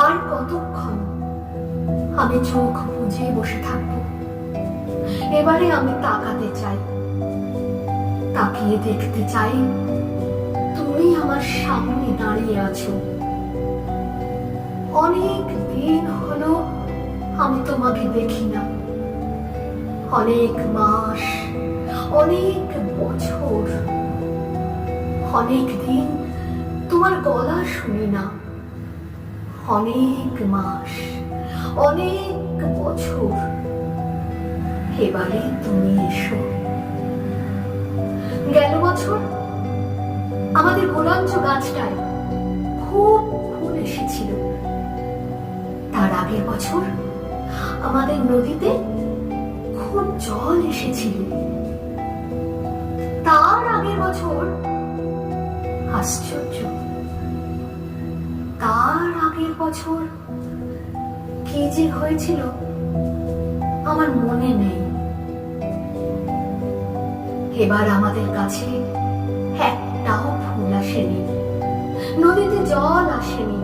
আর কতক্ষণ আমি চোখ বুজে বসে থাকবো? এবারে আমি তাকাতে চাই, তাকিয়ে দেখতে চাই তুমি আমার সামনে দাঁড়িয়ে আছো। অনেক দিন হলো আমি তোমাকে দেখি না, অনেক মাস, অনেক বছর, অনেক দিন তোমার গলা শুনি না, অনেক মাস, অনেক বছর। এবারে তুমি এসো। গেল বছর আমাদের গোলাঞ্চ গাছটায় খুব ফুল এসেছিল। তার আগের বছর আমাদের নদীতে খুব জল এসেছিল। তার আগের বছর আশ্চর্য, তার আগের বছর কি যে হয়েছিল আমার মনে নেই। এবার আমাদের কাছে একটাও ফুল আসেনি, নদীতে জল আসেনি,